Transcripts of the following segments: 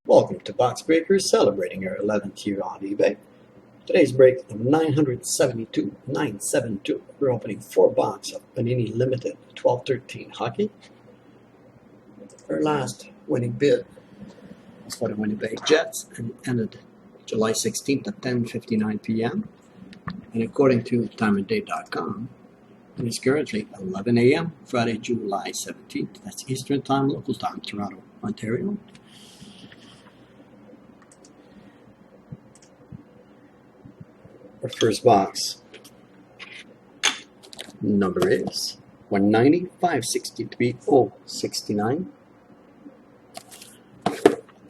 Welcome to Box Breakers, celebrating our 11th year on eBay. Today's break number 972. We're opening 4 boxes of Panini Limited 12-13 hockey. Our last winning bid was for the Winnipeg Jets and ended July 16th at 10:59 p.m. And according to timeanddate.com, it is currently 11 a.m. Friday, July 17th. That's Eastern Time, local time, Toronto, Ontario. Our first box number is 190 563 069.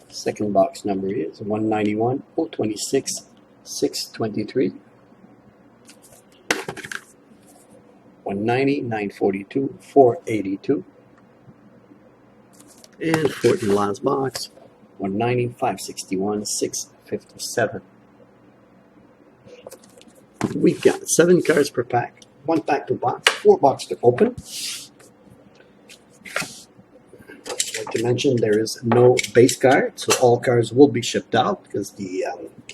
Second box number is 191 026 623. 190 942 482. And fourth and last box 190 561 657. We've got 7 cards per pack, 1 pack per box, 4 boxes to open. I'd like to mention there is no base card, so all cards will be shipped out because the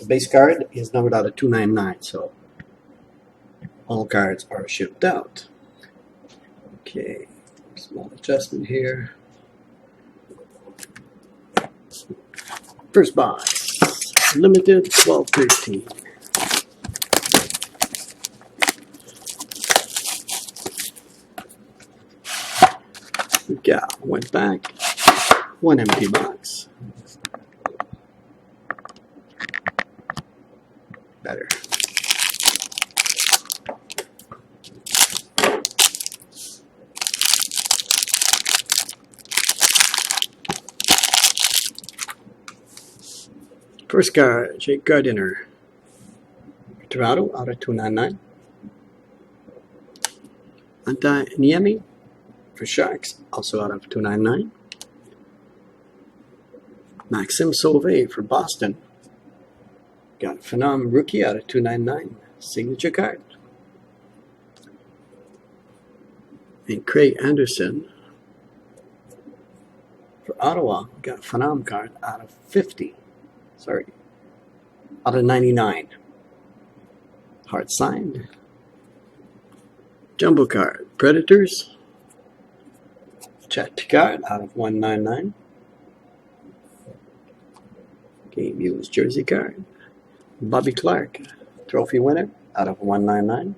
base card is numbered out of 299, so all cards are shipped out. Okay, small adjustment here. First box, limited 12-13. We've got 1 pack, 1 empty box. Better. First card, Jake Gardiner, Toronto, out of 299. Antti Niemi for Sharks, also out of 299. Maxime Sauvé for Boston. Got Phenom rookie out of 299. Signature card. And Craig Anderson for Ottawa. Got Phenom card out of 50. Sorry. Out of 99. Hard signed. Jumbo card. Predators. Chet Picard out of 199. Game used jersey card. Bobby Clark, trophy winner out of 199.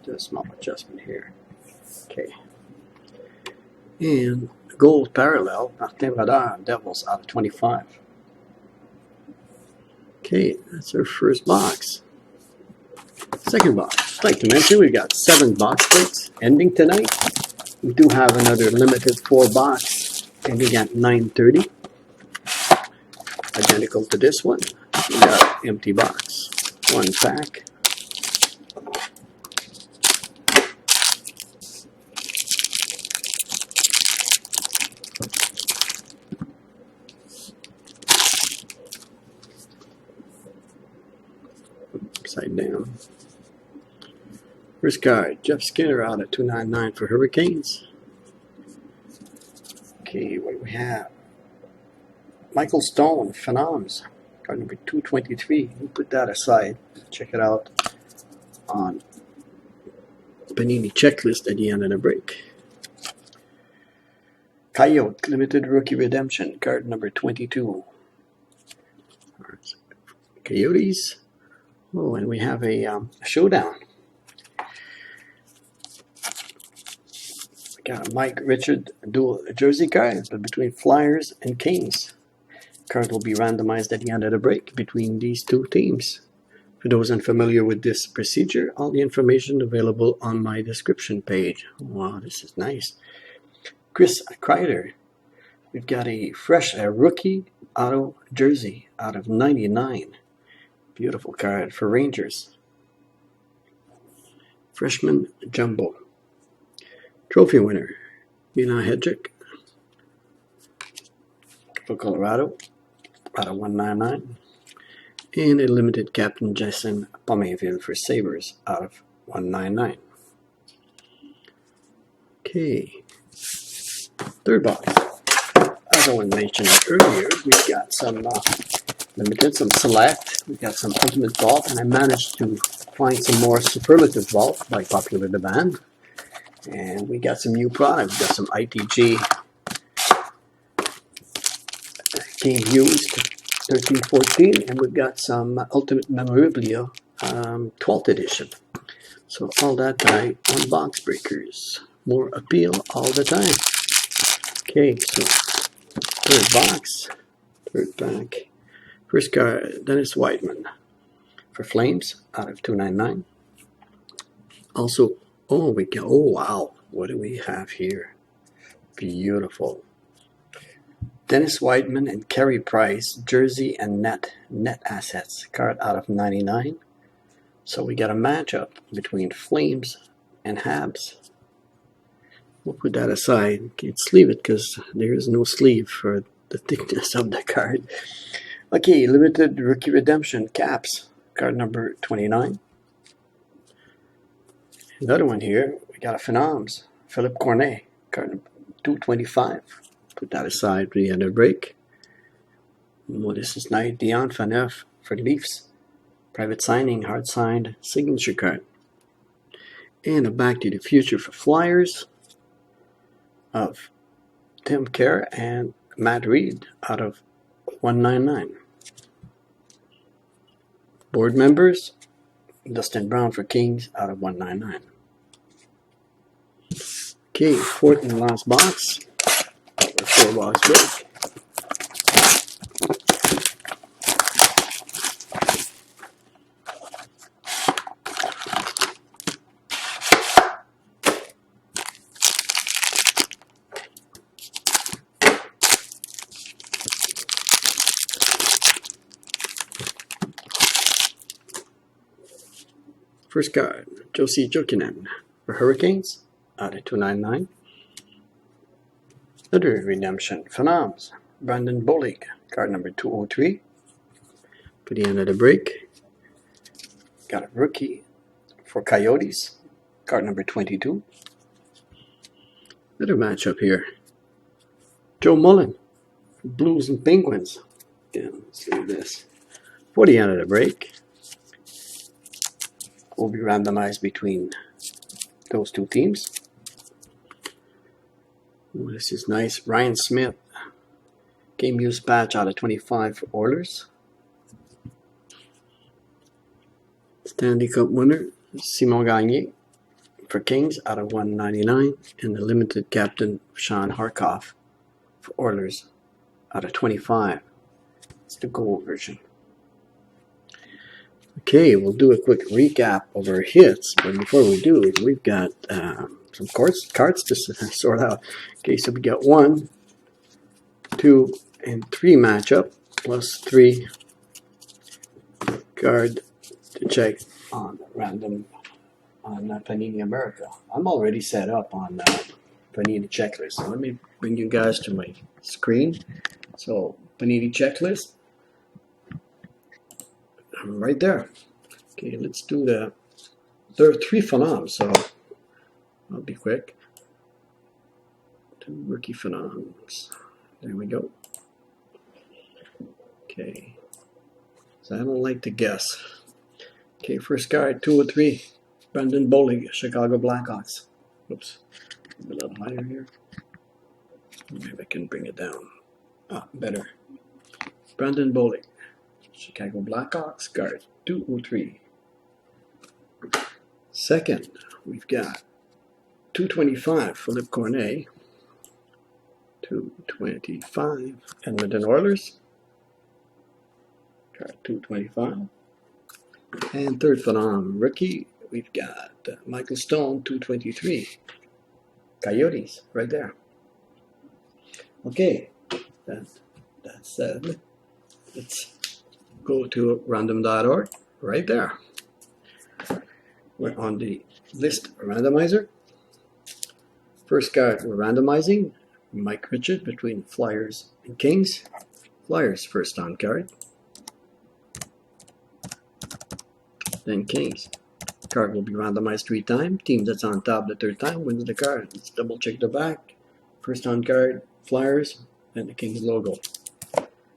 Just a small adjustment here. Okay. And gold parallel, Martin Brodeur, Devils out of 25. Okay, that's our first box. Second box. I'd like to mention we've got 7 box breaks ending tonight. We do have another limited 4 box ending at 9:30. Identical to this one. We got empty box. 1 pack. Upside down. First card, Jeff Skinner out at 299 for Hurricanes. Okay, what do we have? Michael Stone, Phenoms, card number 223. We'll put that aside. Check it out on Panini checklist at the end of the break. Coyote, limited rookie redemption, card number 22. Coyotes. Oh, and we have a showdown. Got a Mike Richard dual jersey card, but between Flyers and Kings. Card will be randomized at the end of the break between these 2 teams. For those unfamiliar with this procedure, all the information available on my description page. Wow, this is nice. Chris Kreider. We've got a fresh rookie auto jersey out of 99. Beautiful card for Rangers. Freshman Jumbo. Trophy winner, Mina Hedrick for Colorado, out of 199. And a limited Captain Jason Pominville for Sabres, out of 199. Okay. Third box. as I was mentioning earlier, we've got some limited, some select, we've got some ultimate vault, and I managed to find some more superlative vault by popular demand. And we got some new products. We got some ITG Game Used 1314, and we've got some Ultimate Memorabilia 12th edition. So all that by on Box Breakers. More appeal all the time. Okay, so third box, third pack. First card, Dennis Whiteman for Flames out of 299. Also, oh wow, what do we have here? Beautiful. Dennis Whiteman and Carey Price, jersey and net assets card out of 99. So we got a matchup between Flames and Habs. We'll put that aside. Can't sleeve it because there is no sleeve for the thickness of the card. Okay, limited rookie redemption caps, card number 29. Another one here, we got a Phenoms, Philippe Cornet, card number 225. Put that aside for the other break. Oh, this is nice. Dion Phaneuf for Leafs. Private signing, hard signed signature card. And a Back to the Future for Flyers of Tim Kerr and Matt Reed out of 199. Board members, Dustin Brown for Kings out of 199. Okay, fourth and last box. Or 4 box break. First card, Josi Jokinen for Hurricanes out of 299. Another redemption, Phenoms, Brandon Bollig, card number 203. For the end of the break, got a rookie for Coyotes, card number 22. Another matchup here, Joe Mullen, Blues and Penguins. Yeah, let's do this. For the end of the break, will be randomized between those two teams. Ooh, this is nice. Ryan Smith, game use patch out of 25 for Oilers. Stanley Cup winner, Simon Gagné for Kings out of 199. And the limited captain, Sean Harkoff for Oilers out of 25. It's the gold version. Okay, we'll do a quick recap of our hits, but before we do, we've got some cards to sort out. Okay, so we got 1, 2, and 3 matchup, plus 3 card to check on random on Panini America. I'm already set up on Panini checklist. So let me bring you guys to my screen. So Panini checklist. Right there. Okay, let's do the. There are 3 Phenoms, so I'll be quick. 2 rookie Phenoms. There we go. Okay. So I don't like to guess. Okay, first card 203. Brandon Bollig, Chicago Blackhawks. Oops. A little higher here. Maybe I can bring it down. Ah, better. Brandon Bollig. Chicago Blackhawks, card 203. Second, we've got 225, Philippe Cornet. 225, Edmonton Oilers. Card 225. And third Phenom rookie, we've got Michael Stone, 223. Coyotes, right there. Okay, that said, let's go to random.org, right there. We're on the list randomizer. First card we're randomizing, Mike Richard between Flyers and Kings. Flyers first on card. Then Kings. Card will be randomized 3 times. Team that's on top the 3rd time wins the card. Let's double check the back. First on card, Flyers. and the Kings logo.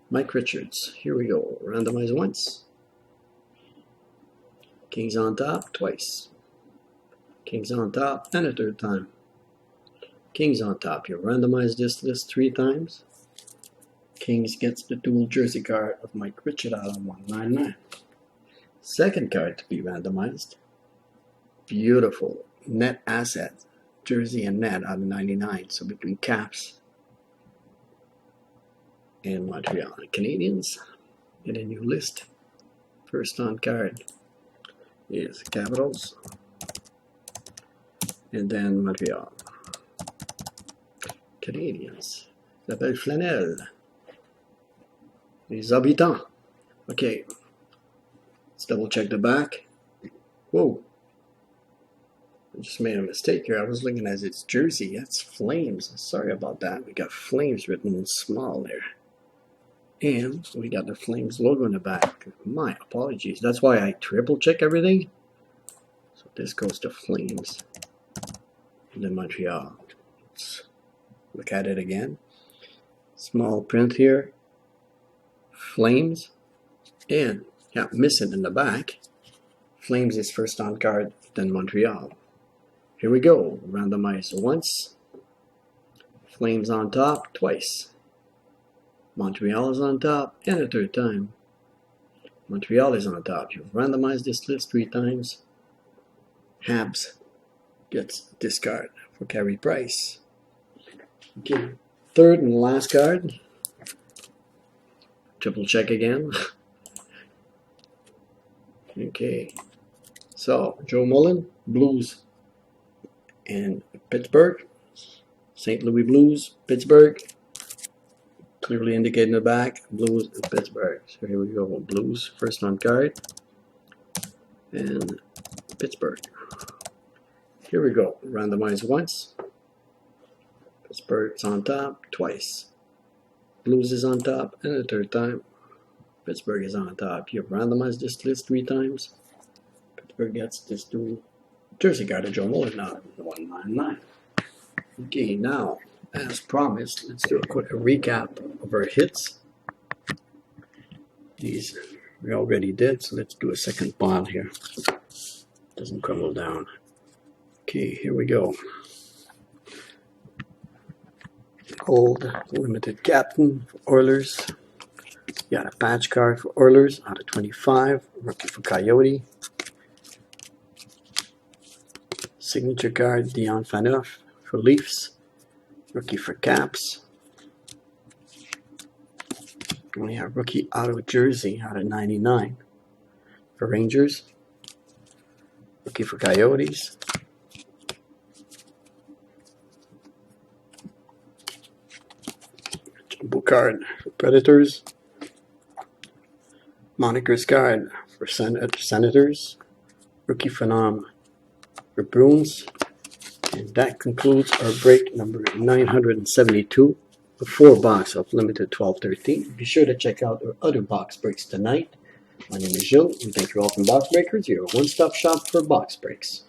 Mike Richards, here we go. Randomize once. Kings on top twice. Kings on top and a third time. Kings on top. You randomize this list 3 times. Kings gets the dual jersey card of Mike Richards out of 199. Second card to be randomized. Beautiful net asset. Jersey and net out of 99. So between Caps and Montreal. Canadians in a new list. First on card is Capitals. And then Montreal. Canadiens. S'appelle Flanelle. Les habitants. Okay. Let's double check the back. Whoa. I just made a mistake here. I was looking at its jersey. That's Flames. Sorry about that. We got Flames written in small there. And we got the Flames logo in the back. My apologies. That's why I triple check everything. So this goes to Flames. And then Montreal. Let's look at it again. Small print here. Flames. And yeah, missing in the back. Flames is first on card, then Montreal. Here we go. Randomize once. Flames on top twice. Montreal is on top and a third time. Montreal is on top. You've randomized this list 3 times. Habs gets this card for Carey Price. Okay. Third and last card. Triple check again. Okay. So, Joe Mullen, Blues and Pittsburgh. St. Louis Blues, Pittsburgh. Clearly indicated in the back, Blues and Pittsburgh. So here we go, Blues, first on card. And Pittsburgh. Here we go, randomize once. Pittsburgh's on top twice. Blues is on top and a third time. Pittsburgh is on top. You've randomized this list 3 times. Pittsburgh gets this dual jersey card of Joe Mullen now, 199. Okay, now, as promised, let's do a quick recap of our hits. These we already did, so let's do a second pile here. Doesn't crumble down. Okay, here we go. Gold limited captain for Oilers. Got a patch card for Oilers out of 25. Rookie for Coyote. Signature card Dion Phaneuf for Leafs. Rookie for Caps. We have rookie auto jersey out of 99 for Rangers. Rookie for Coyotes. Jumbo card for Predators. Monikers card for Senators. Rookie Phenom for Bruins. And that concludes our break number 972, the 4-box of Limited 1213. Be sure to check out our other box breaks tonight. My name is Gilles, and thank you all from Box Breakers, your one-stop shop for box breaks.